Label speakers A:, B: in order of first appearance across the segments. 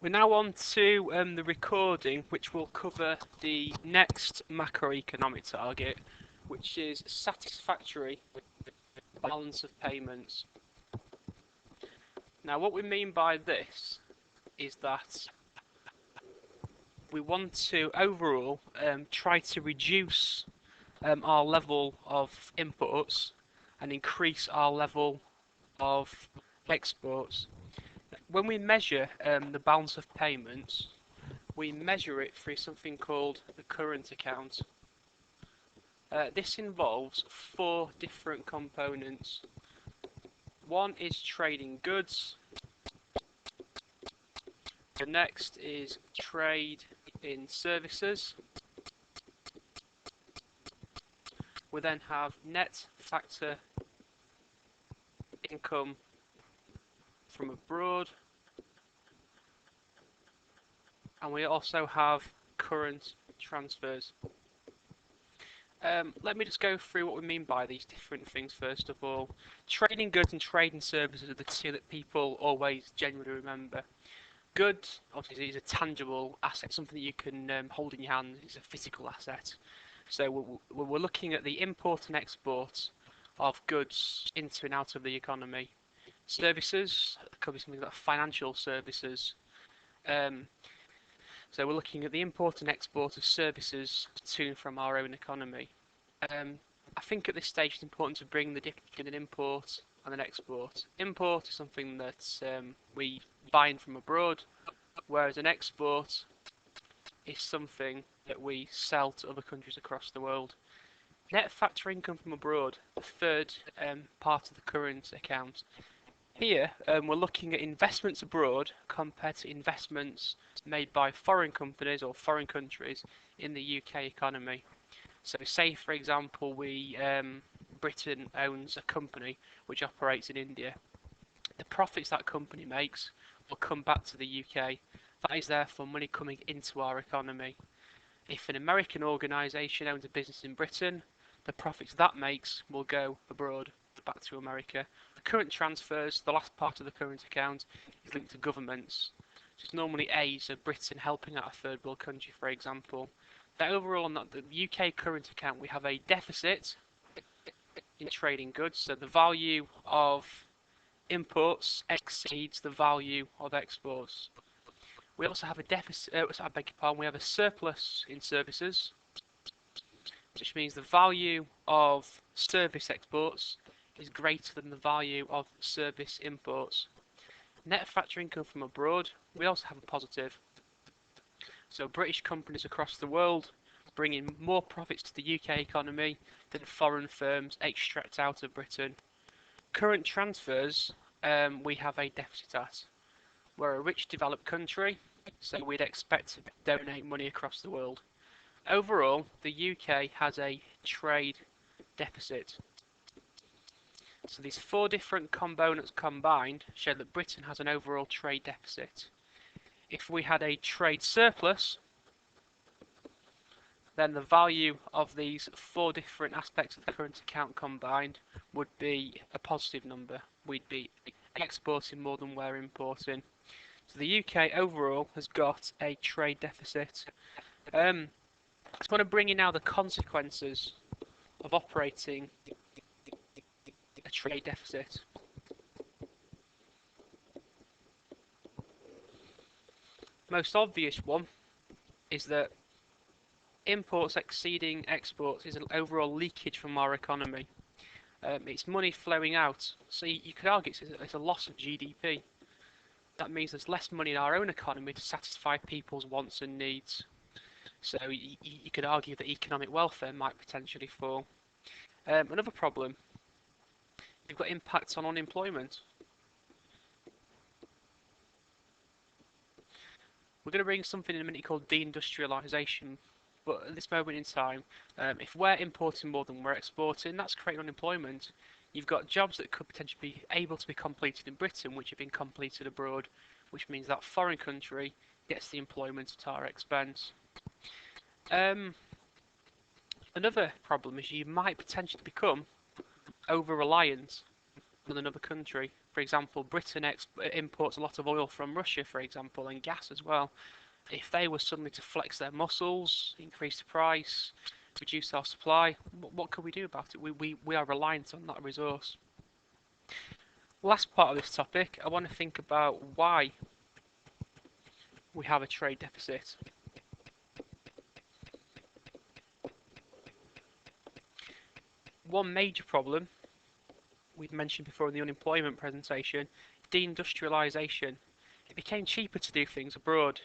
A: We're now on to the recording, which will cover the next macroeconomic target, which is satisfactory balance of payments. Now, what we mean by this is that we want to overall try to reduce our level of imports and increase our level of exports. When we measure the balance of payments, we measure it through something called the current account. This involves 4 different components. One is trading goods. The next is trade in services. We then have net factor income from abroad, and we also have current transfers. Let me just go through what we mean by these different things first of all. Trading goods and trading services are the two that people always generally remember. Goods, obviously, is a tangible asset, something that you can hold in your hand. It's a physical asset. So we're looking at the import and export of goods into and out of the economy. Services could be something like financial services. So we're looking at the import and export of services to and from our own economy. I think at this stage it's important to bring the difference between an import and an export. Import is something that we buy in from abroad, whereas an export is something that we sell to other countries across the world. Net factor income from abroad, the third part of the current account. Here we're looking at investments abroad compared to investments made by foreign companies or foreign countries in the UK economy. So say for example Britain owns a company which operates in India. The profits that company makes will come back to the UK. That is therefore money coming into our economy. If an American organisation owns a business in Britain, the profits that makes will go abroad, back to America. The current transfers, the last part of the current account, is linked to governments. So it's normally A, so Britain helping out a third world country, for example. That overall on the UK current account, we have a deficit in trading goods. So the value of imports exceeds the value of exports. We also have a deficit. I beg your pardon. We have a surplus in services, which means the value of service exports is greater than the value of service imports. Net factor income from abroad, we also have a positive. So British companies across the world bring in more profits to the UK economy than foreign firms extract out of Britain. Current transfers, we have a deficit at. We're a rich developed country, so we'd expect to donate money across the world. Overall, the UK has a trade deficit. So these 4 different components combined show that Britain has an overall trade deficit. If we had a trade surplus, then the value of these 4 different aspects of the current account combined would be a positive number. We'd be exporting more than we're importing. So the UK overall has got a trade deficit. I just want to bring in now the consequences of operating a trade deficit. Most obvious one is that imports exceeding exports is an overall leakage from our economy. It's money flowing out. So you could argue it's a loss of GDP. That means there's less money in our own economy to satisfy people's wants and needs. So you could argue that economic welfare might potentially fall. Another problem, you've got impacts on unemployment. We're going to bring something in a minute called deindustrialisation, but at this moment in time, if we're importing more than we're exporting, that's creating unemployment. You've got jobs that could potentially be able to be completed in Britain, which have been completed abroad, which means that foreign country gets the employment at our expense. Another problem is you might potentially become over-reliant on another country. For example, Britain imports a lot of oil from Russia, for example, and gas as well. If they were suddenly to flex their muscles, increase the price, reduce our supply, what could we do about it? We are reliant on that resource. Last part of this topic, I want to think about why we have a trade deficit. One major problem we've mentioned before in the unemployment presentation, deindustrialization. It became cheaper to do things abroad,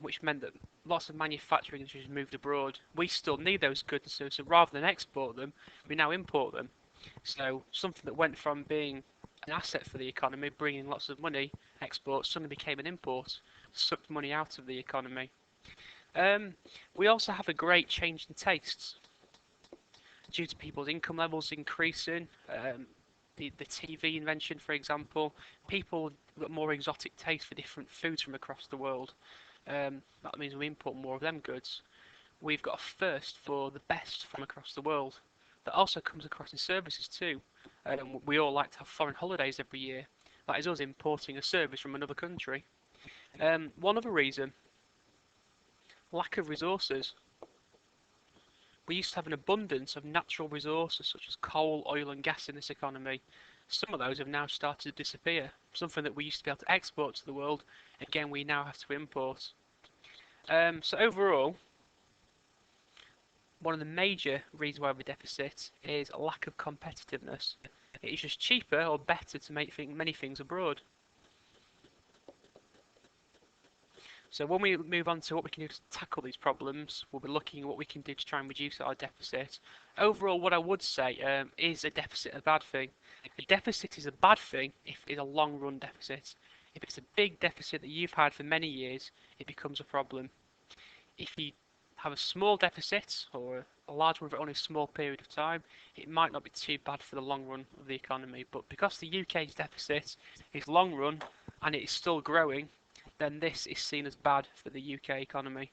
A: which meant that lots of manufacturing industries moved abroad. We still need those goods, so rather than export them, we now import them. So something that went from being an asset for the economy, bringing lots of money, export, suddenly became an import, sucked money out of the economy. We also have a great change in tastes due to people's income levels increasing. The TV invention, for example, people got more exotic taste for different foods from across the world. That means we import more of them goods. We've got a thirst for the best from across the world. That also comes across in services too. We all like to have foreign holidays every year. That is us importing a service from another country. One other reason, lack of resources. We used to have an abundance of natural resources such as coal, oil and gas in this economy. Some of those have now started to disappear. Something that we used to be able to export to the world, again we now have to import. So overall, one of the major reasons why we have a deficit is a lack of competitiveness. It is just cheaper or better to make many things abroad. So when we move on to what we can do to tackle these problems, we'll be looking at what we can do to try and reduce our deficit. Overall, what I would say is a deficit a bad thing? A deficit is a bad thing if it's a long-run deficit. If it's a big deficit that you've had for many years, it becomes a problem. If you have a small deficit or a large one for only a small period of time, it might not be too bad for the long run of the economy. But because the UK's deficit is long run and it is still growing, then this is seen as bad for the UK economy.